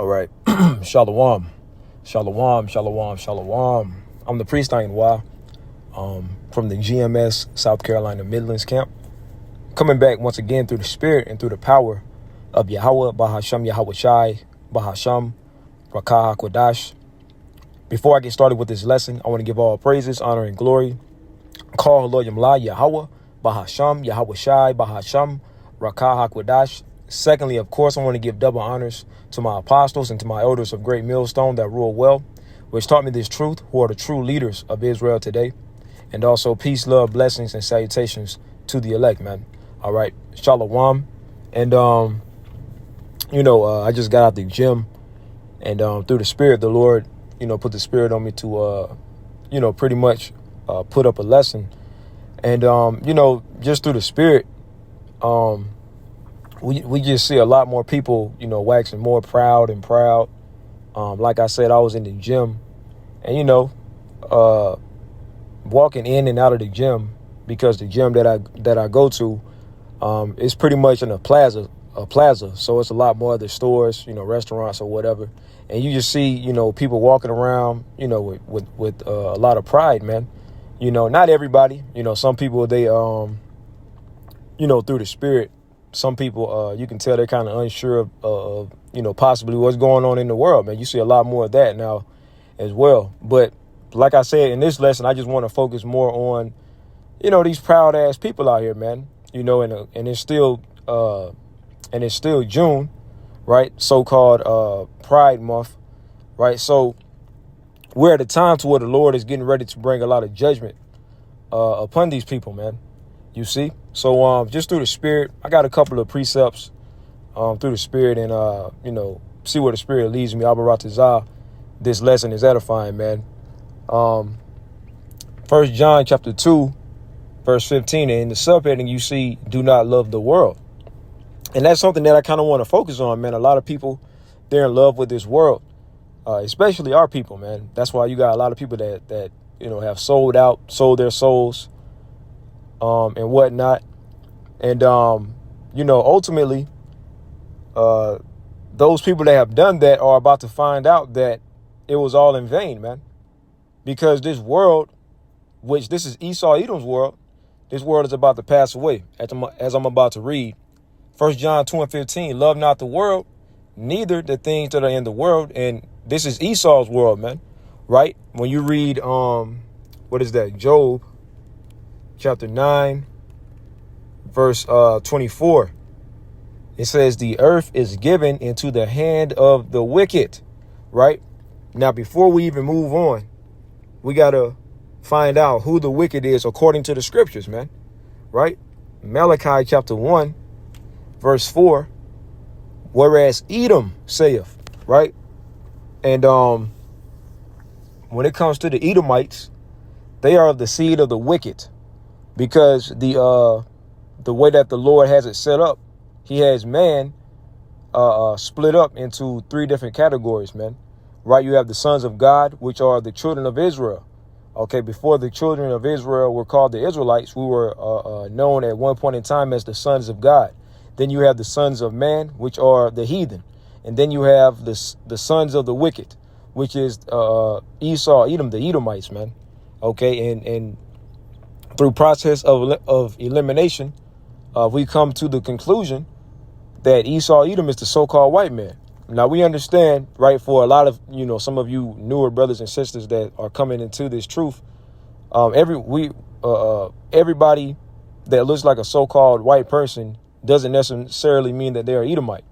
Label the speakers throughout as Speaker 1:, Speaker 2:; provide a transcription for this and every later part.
Speaker 1: All right. Shalom. Shalom. Shalom. Shalom. I'm the priest Idumea, from the GMS South Carolina Midlands camp. Coming back once again through the spirit and through the power of Yahweh, Bahasham Yahweh Shai, Bahasham, Rakah HaKodash. Before I get started with this lesson, I want to give all praises, honor, and glory. Call Lord Yamla Yahweh, Bahasham, Yahweh Shai, Bahasham, Rakah HaKodash. Secondly, of course, I want to give double honors to my apostles and to my elders of GreatMillStone that rule well, which taught me this truth, who are the true leaders of Israel today. And also peace, love, blessings, and salutations to the elect, man. All right. Shalom. And, I just got out the gym, and through the spirit, the Lord, put the spirit on me to, pretty much put up a lesson. And, just through the spirit, we just see a lot more people, waxing more proud and proud. Like I said, I was in the gym, and, walking in and out of the gym, because the gym that I go to is pretty much in a plaza. So it's a lot more other stores, restaurants or whatever. And you just see, people walking around, with a lot of pride, man. Not everybody, some people, they, through the spirit, some people, you can tell they're kind of unsure of, possibly what's going on in the world, man. You see a lot more of that now as well. But like I said, in this lesson, I just want to focus more on, these proud ass people out here, man, and it's still June, right? So-called Pride Month, right? So we're at a time to where the Lord is getting ready to bring a lot of judgment upon these people, man. You see? So just through the spirit, I got a couple of precepts through the spirit, and see where the spirit leads me. Abaratazah, this lesson is edifying, man. 1 John chapter 2, verse 15, and in the subheading you see, do not love the world. And that's something that I kind of want to focus on, man. A lot of people, they're in love with this world, especially our people, man. That's why you got a lot of people that have sold their souls, and whatnot. And, ultimately, those people that have done that are about to find out that it was all in vain, man. Because this world, which this is Esau Edom's world, this world is about to pass away, as I'm about to read. 1 John 2 and 15, love not the world, neither the things that are in the world. And this is Esau's world, man. Right? When you read, Job chapter 9, verse 24, it says, the earth is given into the hand of the wicked. Right? Now, before we even move on, we got to find out who the wicked is according to the scriptures, man. Right? Malachi chapter 1, verse 4, whereas Edom saith, right? And when it comes to the Edomites, they are of the seed of the wicked, because the way that the Lord has it set up, he has man split up into three different categories, man. Right? You have the sons of God, which are the children of Israel. Okay, before the children of Israel were called the Israelites, we were known at one point in time as the sons of God. Then you have the sons of man, which are the heathen. And then you have the sons of the wicked, which is Esau, Edom, the Edomites, man. Okay, and through process of elimination, we come to the conclusion that Esau, Edom is the so-called white man. Now, we understand, right, for a lot of, some of you newer brothers and sisters that are coming into this truth, everybody that looks like a so-called white person doesn't necessarily mean that they're Edomite,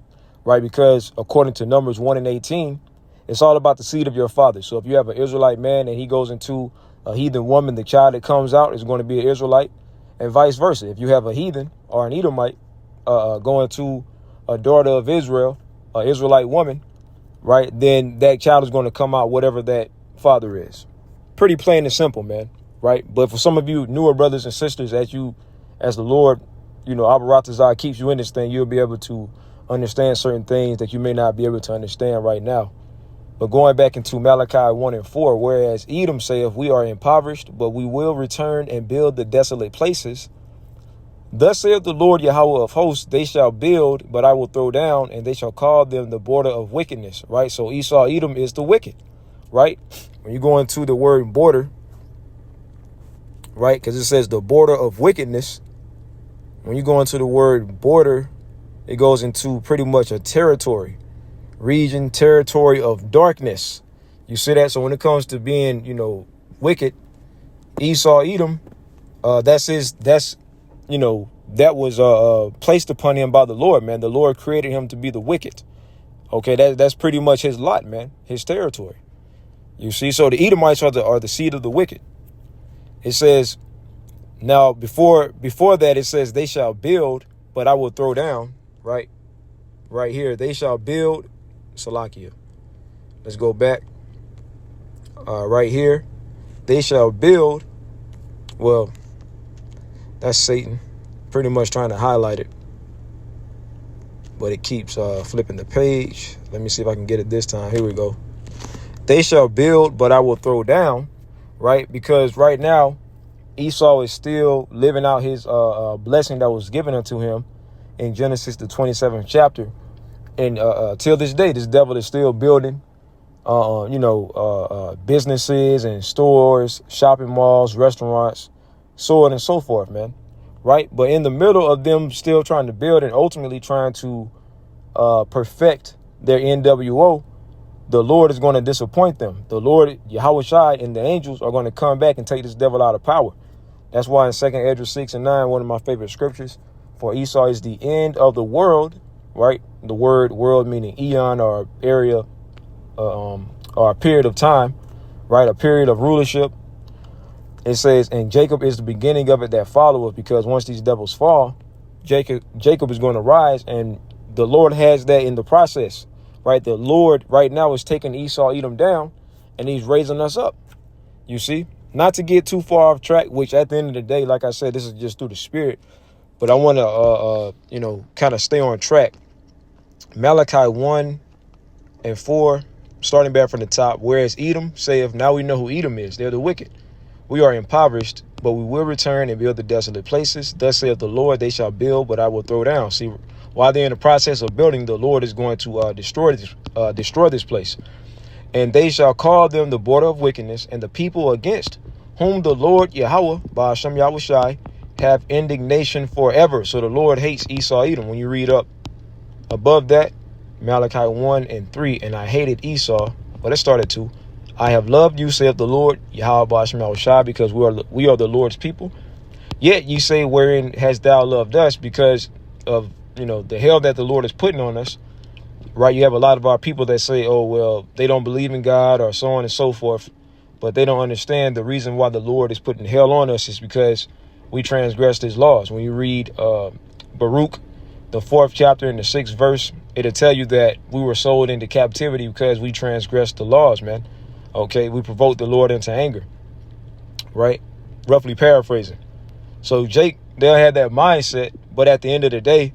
Speaker 1: right? Because according to Numbers 1 and 18, it's all about the seed of your father. So if you have an Israelite man and he goes into a heathen woman, the child that comes out is going to be an Israelite, and vice versa. If you have a heathen or an Edomite going to a daughter of Israel, an Israelite woman, right, then that child is going to come out whatever that father is. Pretty plain and simple, man, right? But for some of you newer brothers and sisters, as the Lord, Abaratazah keeps you in this thing, you'll be able to understand certain things that you may not be able to understand right now. But going back into Malachi 1 and 4, whereas Edom saith, we are impoverished, but we will return and build the desolate places. Thus saith the Lord Yahweh of hosts, they shall build, but I will throw down, and they shall call them the border of wickedness, right? So Esau, Edom is the wicked, right? When you go into the word border, right, because it says the border of wickedness. When you go into the word border, it goes into pretty much a territory, region, territory of darkness. You see that? So when it comes to being, wicked, Esau, Edom, that was placed upon him by the Lord, man. The Lord created him to be the wicked. Okay, that's pretty much his lot, man, his territory. You see, so the Edomites are the seed of the wicked. It says, now before that, it says they shall build, but I will throw down, right? Right here, they shall build, Salakia. Let's go back. Right here, they shall build. Well, that's Satan pretty much trying to highlight it, but it keeps flipping the page. Let me see if I can get it this time. Here we go. They shall build, but I will throw down, right? Because right now, Esau is still living out his blessing that was given unto him in Genesis, the 27th chapter. And till this day, this devil is still building, businesses and stores, shopping malls, restaurants, so on and so forth, man. Right. But in the middle of them still trying to build and ultimately trying to perfect their NWO, the Lord is going to disappoint them. The Lord, Yahweh Shai, and the angels are going to come back and take this devil out of power. That's why in 2nd Ezra 6 and 9, one of my favorite scriptures, for Esau is the end of the world, right? The word world meaning eon or area or a period of time, right? A period of rulership. It says, and Jacob is the beginning of it that followeth, because once these devils fall, Jacob is going to rise, and the Lord has that in the process, right? The Lord right now is taking Esau, Edom down, and he's raising us up. You see, not to get too far off track, which at the end of the day, like I said, this is just through the spirit, but I want to, kind of stay on track. Malachi 1 and 4, starting back from the top, whereas Edom saith, now we know who Edom is. They're the wicked. We are impoverished, but we will return and build the desolate places. Thus saith the Lord, they shall build, but I will throw down. See, while they're in the process of building, the Lord is going to destroy this place. And they shall call them the border of wickedness, and the people against whom the Lord Yahweh, Ba'ashem Yahweh Shai, have indignation forever. So the Lord hates Esau, Edom. When you read up above that, Malachi 1 and 3, and I hated Esau, but it started to. I have loved you, saith the Lord, Yahweh Ba'ashem Yahweh Shai, because we are the Lord's people. Yet ye say, wherein hast thou loved us? Because of, the hell that the Lord is putting on us, right? You have a lot of our people that say, oh, well, they don't believe in God or so on and so forth, but they don't understand the reason why the Lord is putting hell on us is because we transgressed his laws. When you read Baruch, the 4th chapter and the 6th verse, it'll tell you that we were sold into captivity because we transgressed the laws, man. Okay, we provoked the Lord into anger, right? Roughly paraphrasing. So they'll have that mindset, but at the end of the day,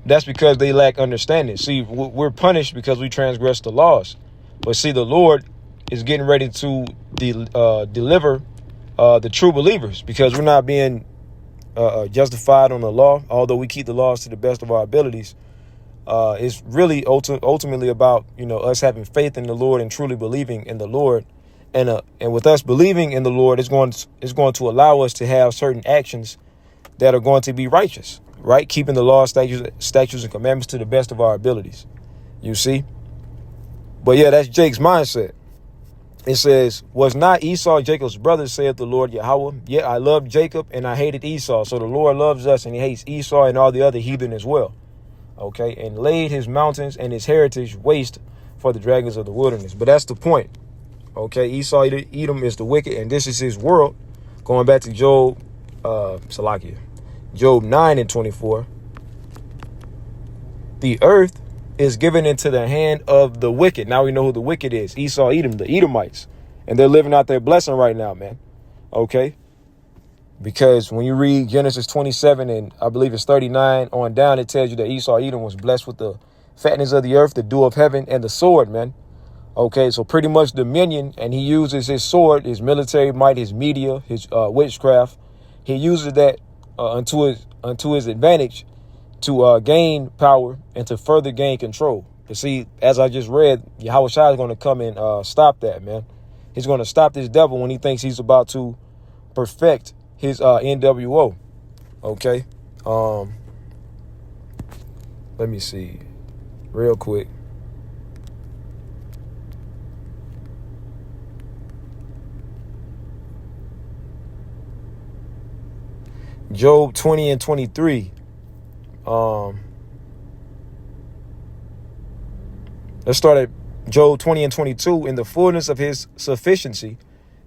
Speaker 1: that's because they lack understanding. See, we're punished because we transgressed the laws. But see, the Lord is getting ready to deliver the true believers, because we're not being justified on the law, although we keep the laws to the best of our abilities. It's really ultimately about, us having faith in the Lord and truly believing in the Lord. And with us believing in the Lord, it's going to allow us to have certain actions that are going to be righteous, right? Keeping the law, statutes, and commandments to the best of our abilities. You see? But yeah, that's Jake's mindset. It says, was not Esau Jacob's brother, saith the Lord Yahweh? Yet I loved Jacob and I hated Esau. So the Lord loves us and he hates Esau and all the other heathen as well. Okay, and laid his mountains and his heritage waste for the dragons of the wilderness. But that's the point. Okay, Esau, Edom is the wicked, and this is his world. Going back to Job 9 and 24. The earth is given into the hand of the wicked. Now we know who the wicked is. Esau, Edom, the Edomites. And they're living out their blessing right now, man. Okay. Because when you read Genesis 27 and I believe it's 39 on down, it tells you that Esau, Edom was blessed with the fatness of the earth, the dew of heaven, and the sword, man. Okay, so pretty much dominion, and he uses his sword, his military might, his media, his witchcraft. He uses that unto his advantage to gain power and to further gain control. You see, as I just read, Yahweh Shai is going to come and stop that, man. He's going to stop this devil when he thinks he's about to perfect his NWO. Okay. Let me see real quick. Job 20 and 23. Let's start at Job 20 and 22. In the fullness of his sufficiency,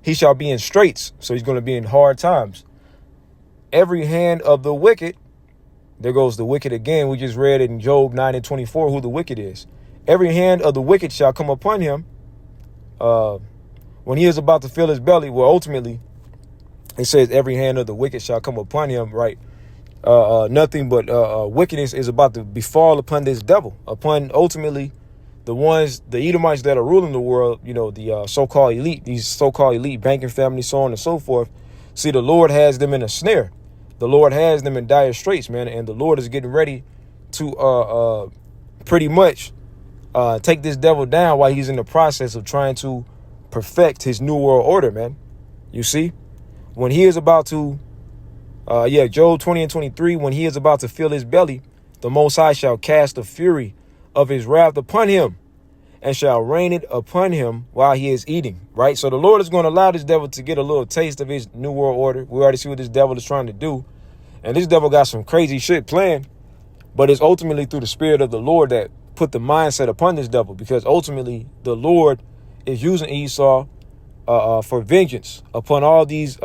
Speaker 1: he shall be in straits. So he's going to be in hard times. Every hand of the wicked, there goes the wicked again. We just read in Job 9 and 24 who the wicked is. Every hand of the wicked shall come upon him when he is about to fill his belly. Well, ultimately, it says every hand of the wicked shall come upon him, right? Nothing but wickedness is about to befall upon this devil, upon ultimately the Edomites that are ruling the world, you know, the so-called elite, these so-called elite banking families, so on and so forth. See, the Lord has them in a snare. The Lord has them in dire straits, man. And the Lord is getting ready to pretty much take this devil down while he's in the process of trying to perfect his new world order, man. You see, when he is about to, Job 20 and 23, when he is about to fill his belly, the Most High shall cast the fury of his wrath upon him and shall rain it upon him while he is eating, right? So the Lord is going to allow this devil to get a little taste of his new world order. We already see what this devil is trying to do. And this devil got some crazy shit planned, but it's ultimately through the spirit of the Lord that put the mindset upon this devil, because ultimately the Lord is using Esau for vengeance upon all these,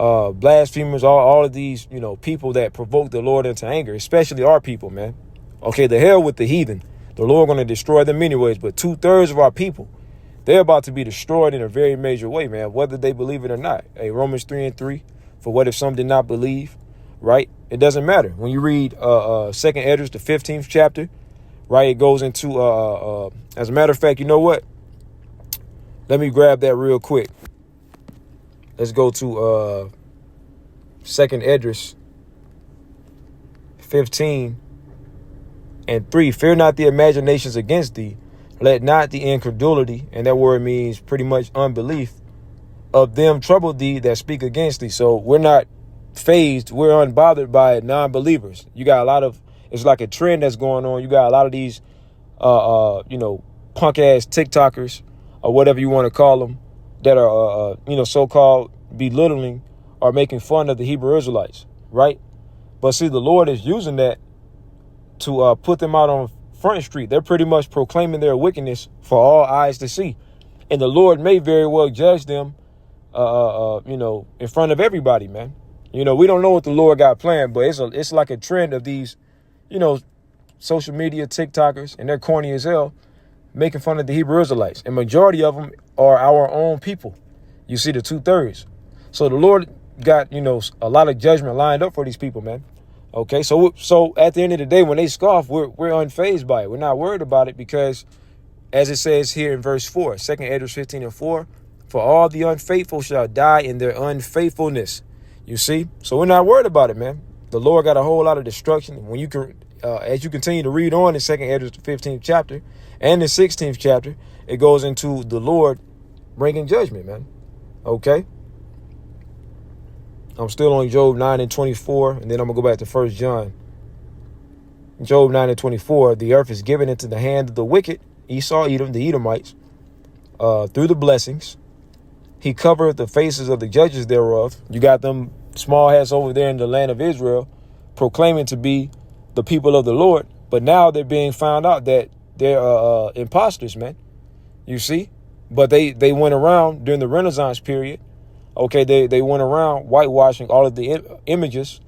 Speaker 1: blasphemers, all of these, people that provoke the Lord into anger, especially our people, man. Okay, the hell with the heathen. The Lord going to destroy them anyways. But 2/3 of our people, they're about to be destroyed in a very major way, man, whether they believe it or not. Hey, Romans 3 and 3, for what if some did not believe, right? It doesn't matter. When you read 2nd Esdras, the 15th chapter, right, it goes into, as a matter of fact, you know what? Let me grab that real quick. Let's go to 2nd Esdras 15 and 3. Fear not the imaginations against thee. Let not the incredulity, and that word means pretty much unbelief, of them trouble thee that speak against thee. So we're not phased. We're unbothered by non-believers. You got a lot of, it's like a trend that's going on. You got a lot of these, punk ass TikTokers or whatever you want to call them that are, so-called belittling or making fun of the Hebrew Israelites, right? But see, the Lord is using that to put them out on Front Street. They're pretty much proclaiming their wickedness for all eyes to see. And the Lord may very well judge them, in front of everybody, man. We don't know what the Lord got planned, but it's like a trend of these, social media TikTokers, and they're corny as hell, making fun of the Hebrew Israelites. And majority of them are our own people. You see, the 2/3. So the Lord got, a lot of judgment lined up for these people, man. Okay, so at the end of the day, when they scoff, we're unfazed by it. We're not worried about it because, as it says here in verse 4, 2nd Esdras 15 and 4, for all the unfaithful shall die in their unfaithfulness. You see? So we're not worried about it, man. The Lord got a whole lot of destruction. When you can, as you continue to read on in 2nd Esdras, the 15th chapter and the 16th chapter, it goes into the Lord bringing judgment, man. Okay? I'm still on Job 9 and 24, and then I'm going to go back to 1 John. Job 9 and 24, the earth is given into the hand of the wicked, Esau, Edom, the Edomites, through the blessings. He covered the faces of the judges thereof. You got them small hats over there in the land of Israel proclaiming to be the people of the Lord, but now they're being found out that they're imposters, man. You see? But they went around during the Renaissance period. Okay, they went around whitewashing all of the images,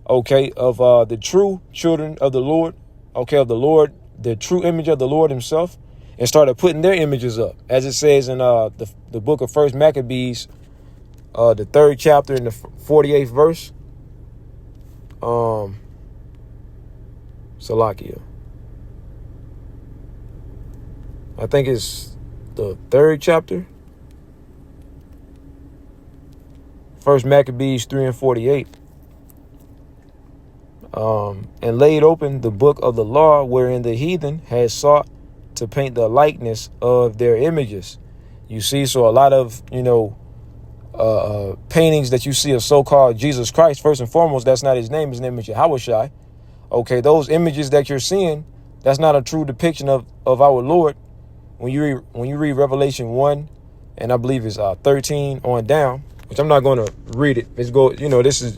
Speaker 1: okay, of the true children of the Lord, okay, of the Lord, the true image of the Lord himself, and started putting their images up. As it says in the book of 1 Maccabees, the 3rd chapter in the 48th verse, Salakia. I think it's the 3rd chapter. First Maccabees 3:48. And laid open the book of the law, wherein the heathen had sought to paint the likeness of their images. You see, so a lot of, paintings that you see of so-called Jesus Christ, first and foremost, that's not his name. His name is Yahushai. Okay, those images that you're seeing, that's not a true depiction of our Lord. When you read Revelation 1, and I believe it's 13 on down, which I'm not going to read it. This is,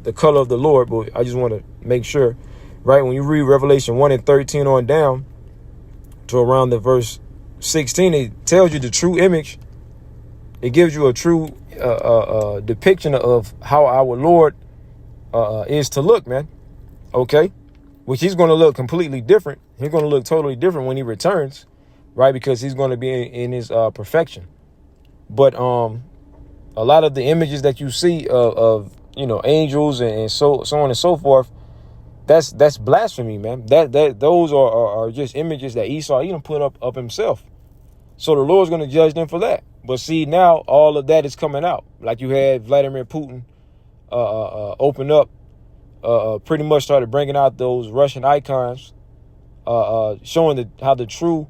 Speaker 1: the color of the Lord, but I just want to make sure, right? When you read Revelation 1 and 13 on down to around the verse 16, it tells you the true image. It gives you a true depiction of how our Lord is to look, man. Okay, which he's going to look completely different. He's going to look totally different when he returns, right? Because he's going to be in his perfection. But a lot of the images that you see of angels and so on and so forth, that's blasphemy, man. Those are just images that Esau even put up himself. So the Lord's going to judge them for that. But see, now all of that is coming out. Like you had Vladimir Putin open up, pretty much started bringing out those Russian icons, showing how the true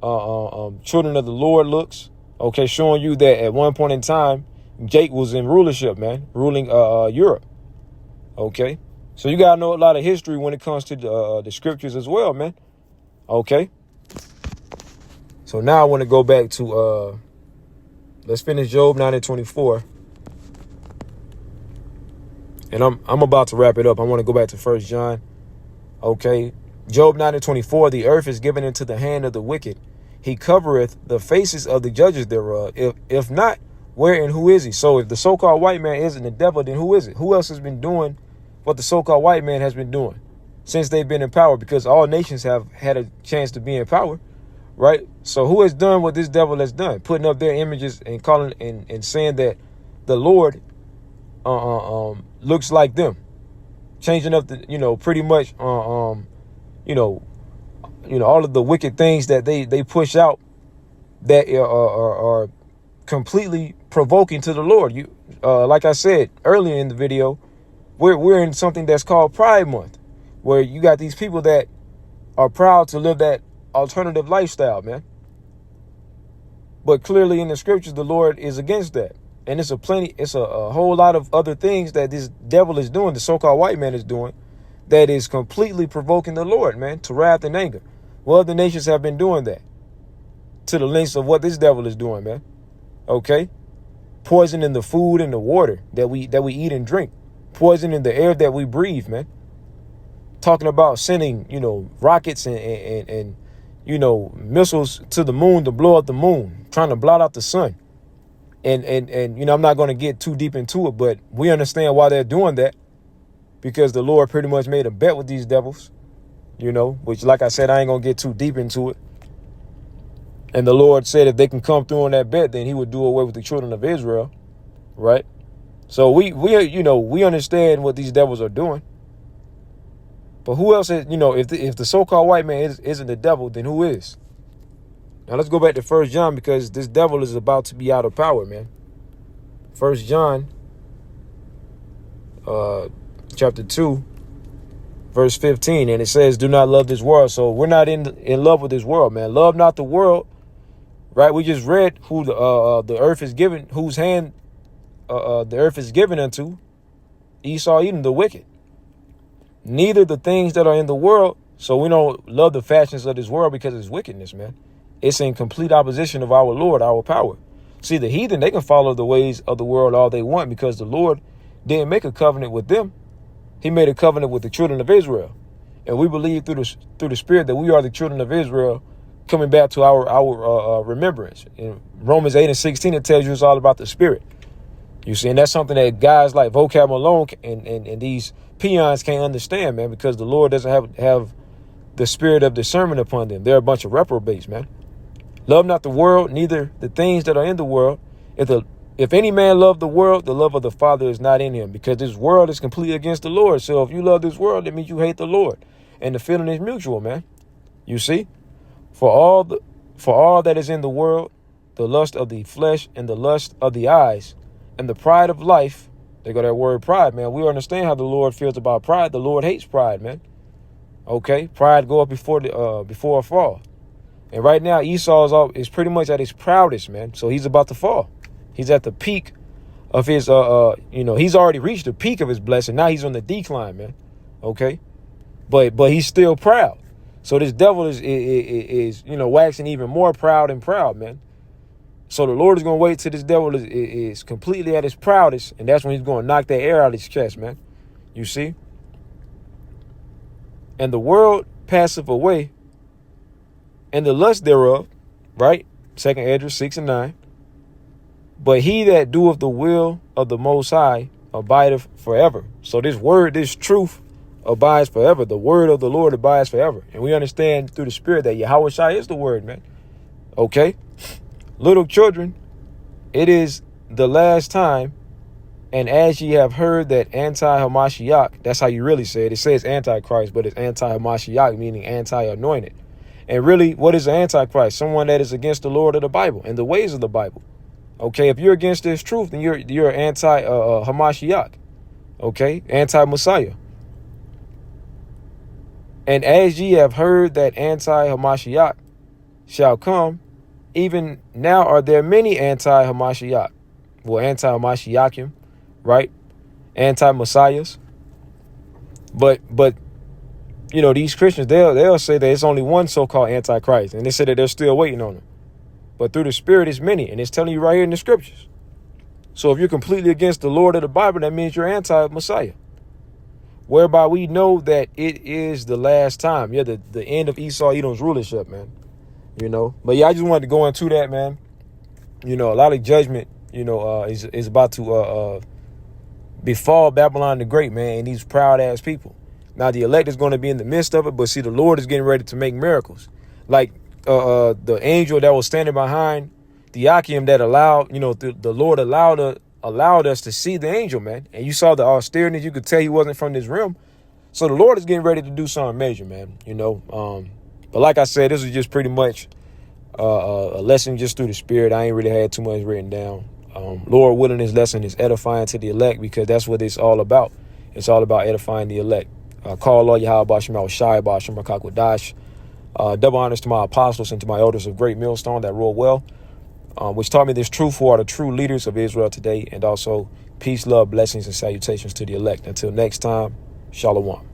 Speaker 1: children of the Lord looks. Okay, showing you that at one point in time, Jake was in rulership, man, ruling Europe. Okay, so you gotta know a lot of history when it comes to the scriptures as well, man. Okay, so now I want to go back to let's finish Job 9:24, and I'm about to wrap it up. I want to go back to 1 John. Okay, Job 9:24. The earth is given into the hand of the wicked. He covereth the faces of the judges thereof. If not, where and who is he? So if the so-called white man isn't the devil, then who is it? Who else has been doing what the so-called white man has been doing since they've been in power? Because all nations have had a chance to be in power, right? So who has done what this devil has done? Putting up their images and calling and saying that the Lord looks like them, changing up the pretty much all of the wicked things that they push out that are completely provoking to the Lord. Like I said earlier in the video, we're in something that's called Pride Month, where you got these people that are proud to live that alternative lifestyle, man. But clearly in the scriptures, the Lord is against that. And it's a whole lot of other things that this devil is doing, the so-called white man is doing, that is completely provoking the Lord, man, to wrath and anger. Well, other nations have been doing that to the lengths of what this devil is doing, man. Okay, poisoning the food and the water that we eat and drink, poisoning the air that we breathe, man. Talking about sending rockets and missiles to the moon to blow up the moon, trying to blot out the sun. And I'm not going to get too deep into it, but we understand why they're doing that, because the Lord pretty much made a bet with these devils, which, like I said, I ain't going to get too deep into it. And the Lord said if they can come through on that bet, then he would do away with the children of Israel. Right. So we understand what these devils are doing. But who else is, if the so-called white man isn't the devil, then who is? Now let's go back to 1 John, because this devil is about to be out of power, man. 1 John chapter 2, verse 15. And it says, do not love this world. So we're not in love with this world, man. Love not the world. Right, we just read who the earth is given, whose hand the earth is given unto. Esau, Edom, the wicked. Neither the things that are in the world. So we don't love the fashions of this world because it's wickedness, man. It's in complete opposition of our Lord, our power. See, the heathen, they can follow the ways of the world all they want, because the Lord didn't make a covenant with them. He made a covenant with the children of Israel, and we believe through the Spirit that we are the children of Israel, coming back to our remembrance. In Romans 8:16, it tells you it's all about the Spirit. You see, and that's something that guys like Vocab Malone and these peons can't understand, man, because the Lord doesn't have the spirit of discernment upon them. They're a bunch of reprobates, man. Love not the world, neither the things that are in the world. If any man love the world, the love of the Father is not in him, because this world is completely against the Lord. So if you love this world, that means you hate the Lord. And the feeling is mutual, man. You see? For all that is in the world, the lust of the flesh and the lust of the eyes And the pride of life, they go that word pride, man. We understand how the Lord feels about pride. The Lord hates pride, man. Okay, pride go up before a fall. And right now, Esau is pretty much at his proudest, man. So he's about to fall. He's at the peak of his, he's already reached the peak of his blessing. Now he's on the decline, man. Okay, but he's still proud. So this devil is waxing even more proud and proud, man. So the Lord is going to wait till this devil is completely at his proudest, and that's when he's going to knock that air out of his chest, man. You see? And the world passeth away, and the lust thereof, right? 2 Esdras 6 and 9. But he that doeth the will of the Most High abideth forever. So this word, this truth abides forever. The word of the Lord abides forever. And we understand through the Spirit that Yahweh Shai is the word, man. Okay? Little children, it is the last time. And as ye have heard that anti-Hamashiach, that's how you really say it. It says antichrist, but it's anti-Hamashiach, meaning anti-anointed. And really, what is an antichrist? Someone that is against the Lord of the Bible and the ways of the Bible. Okay, if you're against this truth, then you're anti-Hamashiach. Okay, anti-Messiah. And as ye have heard that anti-Hamashiach shall come, even now are there many anti-Hamashiach. Well, anti-Hamashiachim, right? Anti-Messiahs. But these Christians, they'll say that it's only one so-called antichrist, and they say that they're still waiting on him. But through the Spirit, it's many, and it's telling you right here in the scriptures. So if you're completely against the Lord of the Bible, that means you're anti-Messiah. Whereby we know that it is the last time. Yeah, the end of Esau, Edom's rulership, man. But yeah, I just wanted to go into that, man. A lot of judgment, is about to befall Babylon the Great, man, and these proud ass people. Now the elect is going to be in the midst of it, but see, the Lord is getting ready to make miracles. Like the angel that was standing behind the Akim that allowed, the Lord allowed us to see the angel, man. And you saw the austerities. You could tell he wasn't from this realm. So the Lord is getting ready to do something major, man. But like I said, this was just pretty much a lesson just through the Spirit. I ain't really had too much written down. Lord willing, this lesson is edifying to the elect, because that's what it's all about. It's all about edifying the elect. Call all Yahweh Shema Shai Bashim Rakakwadash. Double honors to my apostles and to my elders of GreatMillStone that rule well, which taught me this truth, who are the true leaders of Israel today. And also peace, love, blessings, and salutations to the elect. Until next time, Shalom.